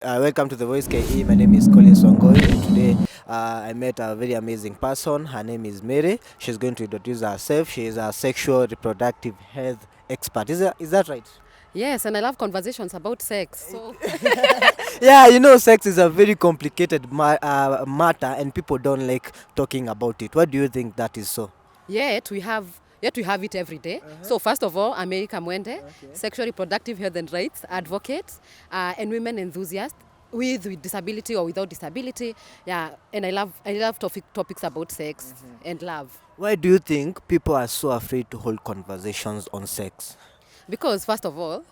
Welcome to the Voice KE. My name is Colin Songoi, and today I met a very amazing person. Her name is Mary. She's going to introduce herself. She is a sexual reproductive health expert. Is that right? Yes, and I love conversations about sex. So Yeah, sex is a very complicated matter, and people don't like talking about it. What do you think that is so? yet we have it every day. So first of all, America Mwende, sexual reproductive health and rights advocate, and women enthusiast with disability or without disability. Yeah, and I love topics about sex and love. Why do you think people are so afraid to hold conversations on sex? Because first of all,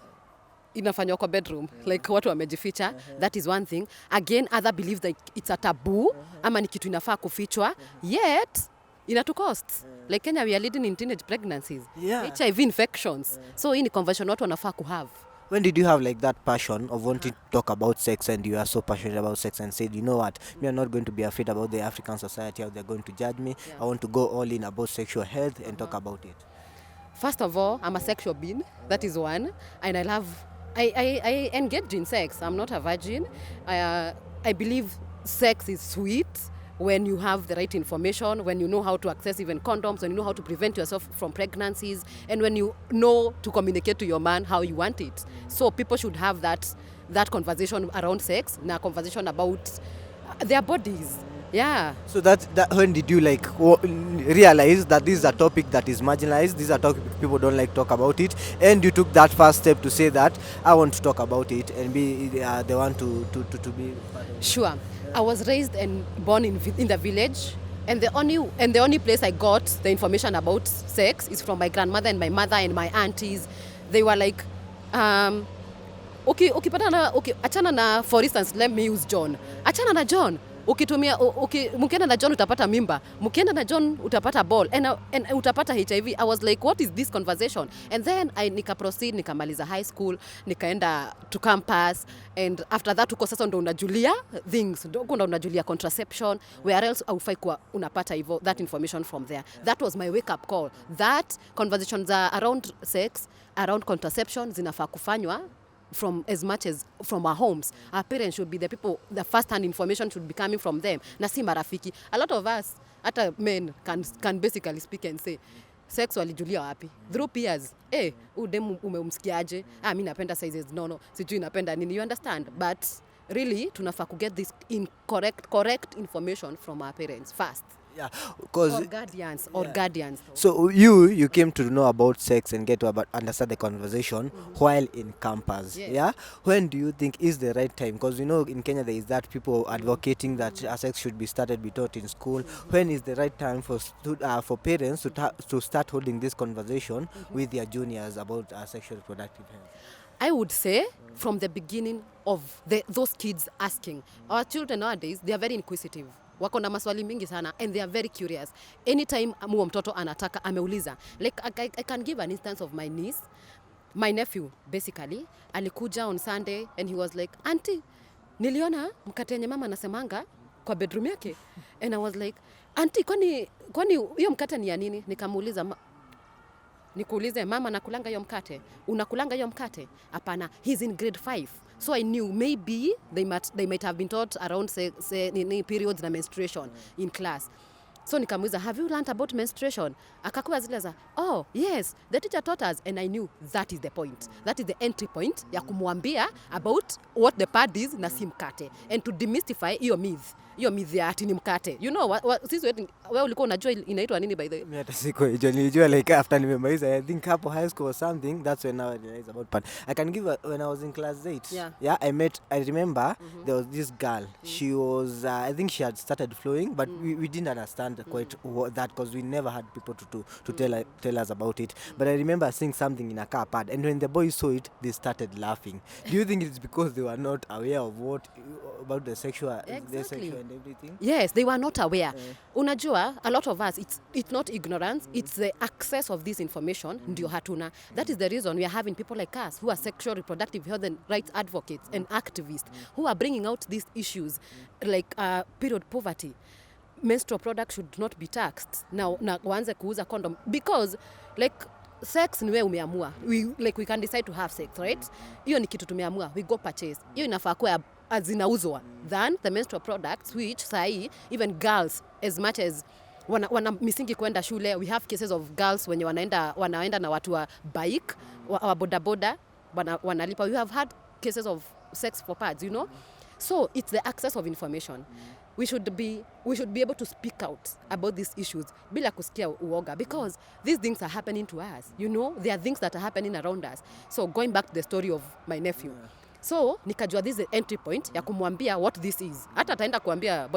inafanywa kwa bedroom, like watu wamejificha. That is one thing. Again, other believe that it's a taboo, ama ni kitu inafaa kufichwa, yet inatu cost. Like Kenya, we are leading in teenage pregnancies, Yeah. HIV infections. So hii ni conversation watu wanafaa kuhave. When did you have like that passion of wanting to talk about sex, and you are so passionate about sex and said, you know what, me, I'm not going to be afraid about the African society, how they're going to judge me. I want to go all in about sexual health and talk about it. First of all, I'm a sexual being. That is one. And I engage in sex. I'm not a virgin. I believe sex is sweet when you have the right information, when you know how to access even condoms, when you know how to prevent yourself from pregnancies, and when you know to communicate to your man how you want it. So people should have that conversation around sex, na conversation about their bodies. Yeah. So that when did you realize that this is a topic that is marginalized, this is a topic people don't like talk about it, and you took that first step to say that I want to talk about it and be the one to be part of it? Sure. I was raised and born in the village, and the only place I got the information about sex is from my grandmother and my mother and my aunties. They were like, okay, achana na, for instance, let me use John. Achana na John. Mkienda na John utapata mimba, mkienda na John utapata ball, and utapata HIV. I was like, what is this conversation? And then nika proceed, nikamaliza high school, nikaenda to campus, and after that uko sasa ndo unajulia things, ndo unajulia contraception, where else aufai kuwa unapata hivyo that information from there. That was my wake up call. That conversations around sex, around contraception zinafaa kufanywa from as much as from our homes. Our parents should be the people, the first-hand information should be coming from them. Na si marafiki. A lot of us, hata men, can basically speak and say, sex walijulia wapi? Through peers. Udemu umemsikiaje? Mimi napenda sizes nono. Sijui napenda nini. You understand? But really, tunafaa to get this correct information from our parents first. Yeah, Or because guardians. so you came to know about sex and get to understand the conversation while in campus. Yes. Yeah. When do you think is the right time? Because in Kenya there is that people advocating that sex should be started, be taught in school. When is the right time for parents to start holding this conversation with their juniors about sexual reproductive health? I would say from the beginning of those kids asking. Our children nowadays, they are very inquisitive. Wako na maswali mingi sana, and they are very curious. Anytime muo mtoto anataka ameuliza. Like I can give an instance of my niece. My nephew basically alikuja on Sunday and he was like, "Auntie, niliona mkate yenye mama anasemanga kwa bedroom yake." And I was like, "Auntie, kwani hiyo mkate ni ya nini?" Nikamuuliza, nikuulize, mama nakulanga hiyo mkate? Unakulanga hiyo mkate? Hapana, he's in grade 5. So I knew maybe they might have been taught around say periods na menstruation in class. So nikamuuliza, have you learned about menstruation? Akakuwa zile za, oh yes, the teacher taught us, and I knew that is the point. That is the entry point ya kumwambia about what the pad is na si mkate, and to demystify hiyo myth ya ati ni mkate. You know sisi wewe ulikuwa unajua inaitwa nini by the way? Mimi hata nilijua like after nimemaliza, I think hapo high school or something, that's when I realized about pad. I can give when I was in class 8. Yeah, I remember there was this girl. She was I think she had started flowing, but we didn't understand quite that, because we never had people to tell us about it. But I remember seeing something in a car pad, and when the boys saw it, they started laughing. Do you think it's because they were not aware of about the sexual and everything? Yes, they were not aware. Unajua, a lot of us, it's not ignorance, it's the access of this information, ndio hatuna. That is the reason we are having people like us who are sexual reproductive health and rights advocates and activists who are bringing out these issues like period poverty. Menstrual products should not be taxed. Now waanze kuuza condom, because like sex ni wewe umeamua. We can decide to have sex, right? Hiyo ni kitu tumeamua. We go purchase. Hiyo inafaa kuwa zinauzwa than the menstrual products, which sahi even girls, as much as wana misingi kwenda shule, we have cases of girls wenye wanaenda na watu wa bike wa bodaboda wanalipa. We have had cases of sex for pads, you know. So it's the access of information. We should be able to speak out about these issues bila kusikia uoga, because these things are happening to us, you know. There are things that are happening around us. So going back to the story of my nephew, so nikajua this is the entry point ya kumwambia what this is. Hata ataenda kuambia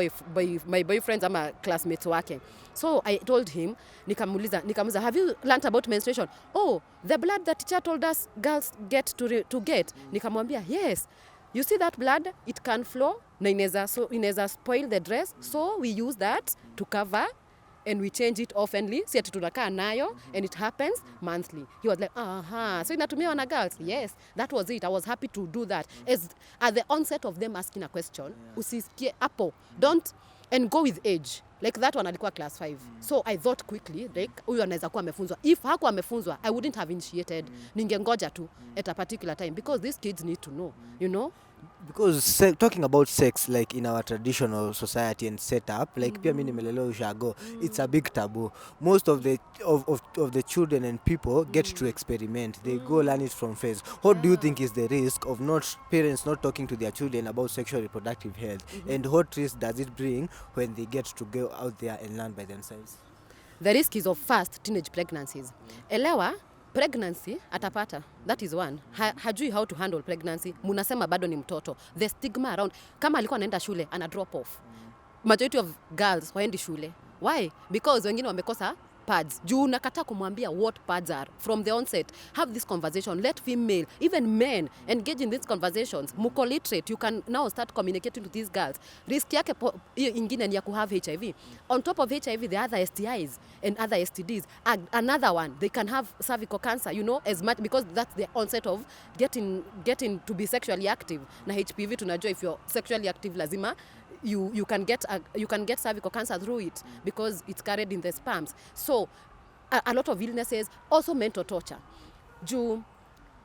my boyfriends ama classmates wake. So I told him, nikamuliza, have you learned about menstruation? Oh, the blood that teacher told us girls get to get. Nikamwambia, yes. You see that blood, it can flow na inaweza spoil the dress, so we use that to cover and we change it oftenly. Si ati tunakaa nayo and it happens monthly. He was like, so inatumiwa na girls? Yes, that was it. I was happy to do that. As at the onset of them asking a question, usisikie hapo. Don't, and go with age. Like that one alikuwa class 5. So I thought quickly, like huyu anaweza kuwa amefunzwa. If hakuwa amefunzwa, I wouldn't have initiated. Ningengoja tu at a particular time, because these kids need to know, you know. Because talking about sex, like in our traditional society and setup, like pia mimi nimelelewa ushago, it's a big taboo. Most of the children and people get to experiment. They go learn it from face. What do you think is the risk of parents not talking to their children about sexual reproductive health, and what risk does it bring when they get to go out there and learn by themselves? The risk is of fast teenage pregnancies. Elewa, pregnancy atapata, that is one. Hajui how to handle pregnancy. Munasema bado ni mtoto. The stigma around, kama alikuwa anaenda shule, ana drop off. Majority of girls waendi shule. Why? Because wengine wamekosa pads. Juu nakataa kumwambia what pads are from the onset. Have this conversation. Let female, even men, engage in these conversations. Muko literate. You can now start communicating to these girls. Risk yake ingine ni ya kuhave HIV. On top of HIV, there are other STIs and other STDs. Another one, they can have cervical cancer, you know, as much, because that's the onset of getting to be sexually active. Na HPV tunajua, if you're sexually active lazima you can get cervical cancer through it, because it's carried in the sperms. So a lot of illnesses, also mental torture.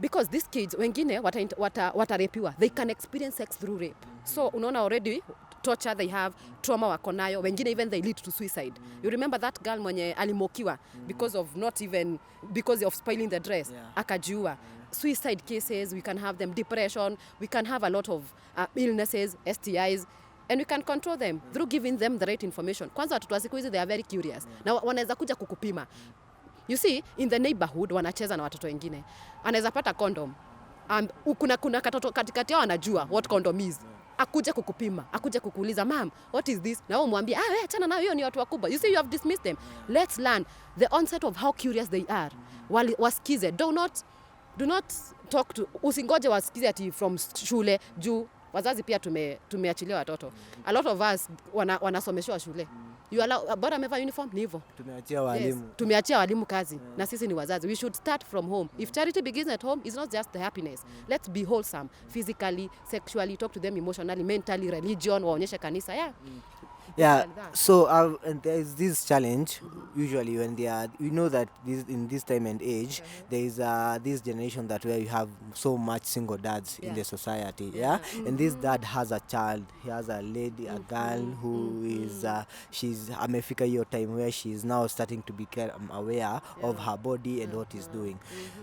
Because these kids wengine watarepiwa, they can experience sex through rape. So unaona already torture they have, trauma wako nayo, wengine even they lead to suicide. You remember that girl mwenye alimokiwa because of spoiling the dress, akajiua. Suicide cases, we can have them. Depression, we can have a lot of illnesses, STIs, and we can control them through giving them the right information. Kwanza watoto wa siku hizi, they are very curious. Na wanaweza kuja kukupima. You see, in the neighborhood wanacheza na watoto wengine. Anaweza pata condom. Kuna katoto katikati yao anajua what condom is. Akuje kukupima, akuje kukuuliza, "Mom, what is this?" Na wewe mwambie, "wewe achana nao, hiyo ni watu wakubwa." You see, you have dismissed them. Let's learn the onset of how curious they are. Wasikize. Do not talk to, usingoje wasikize ati from shule. Juu wazazi pia tumeachilia watoto. A lot of us wanasomeshwa shule. You allow, bora amevaa uniform ni hivyo. Tumeachia walimu kazi. Na sisi ni wazazi. We should start from home. If charity begins at home, it's not just the happiness. Let's be wholesome physically, sexually, talk to them emotionally, mentally, religion, waonyeshe kanisa. Yeah, so and there is this challenge usually when they are, you know that in this time and age, there is this generation that where you have so much single dads in the society, and this dad has a child, he has a lady, a girl who is she's amefika hiyo time where she is now starting to become aware of her body and what he's doing.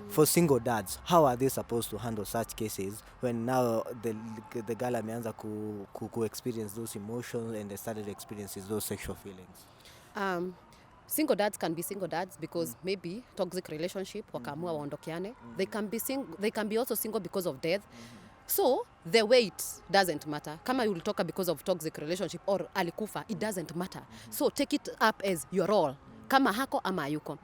For single dads, how are they supposed to handle such cases when now the girl ameanza ku experience those emotions and they started experiences those sexual feelings? Single dads can be single dads because maybe toxic relationship, wakaamua waondokeane. They can be also single because of death. So the weight doesn't matter. Kama ulitoka because of toxic relationship or alikufa, it doesn't matter. So take it up as your role. Kama hako ama ayuko.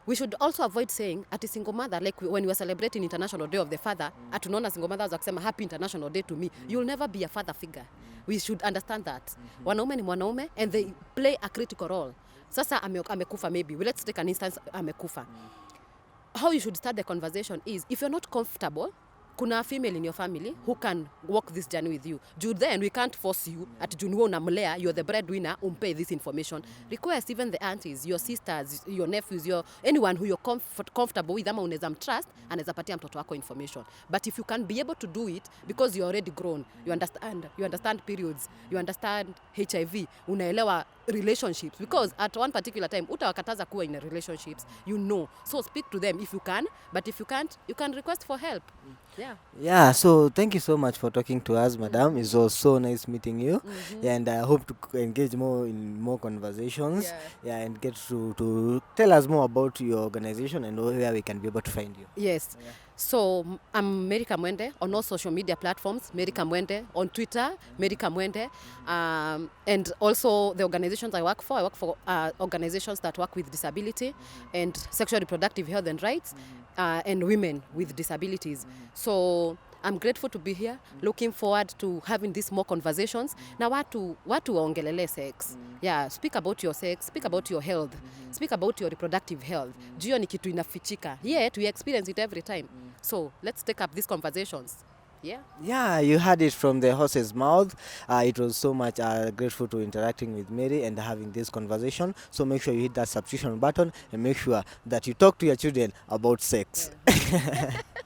We should also avoid saying at a single mother, like when we were celebrating International Day of the Father, atunaona single mothers wakisema happy International Day to me. You'll never be a father figure. We should understand that. Wanaume ni mwanaume and they play a critical role. Sasa amekufa maybe. Let's take an instance, amekufa. How you should start the conversation is, if you're not comfortable kuna female in your family who can walk this journey with you. Then we can't force you at juniwe unamlea, you're the breadwinner, umpe this information. Request even the aunties, your sisters, your nephews, anyone who you're comfortable with, ama unaweza mtrust, anaweza patia mtoto wako information. But if you can be able to do it because you're already grown, you understand periods, you understand HIV, unaelewa relationships, because at one particular time utawakataza kuwa in relationships, so speak to them if you can, but if you can't, you can request for help. Yeah, so thank you so much for talking to us, madam. It was so nice meeting you. And I hope to engage more in more conversations, and get to tell us more about your organization and where we can be able to find you. Yes. So I'm Mary Kamwende on all social media platforms, Mary Kamwende on Twitter, Mary Kamwende, and also the organizations I work for organizations that work with disability and sexual reproductive health and rights, and women with disabilities. So I'm grateful to be here, looking forward to having these more conversations. Na watu waongelele sex. Speak about your sex, speak about your health, speak about your reproductive health. Jio ni kitu inafichika. Yet we experience it every time. So let's take up these conversations. Yeah, you heard it from the horse's mouth. It was so much grateful to interacting with Mary and having this conversation. So make sure you hit that subscription button and make sure that you talk to your children about sex.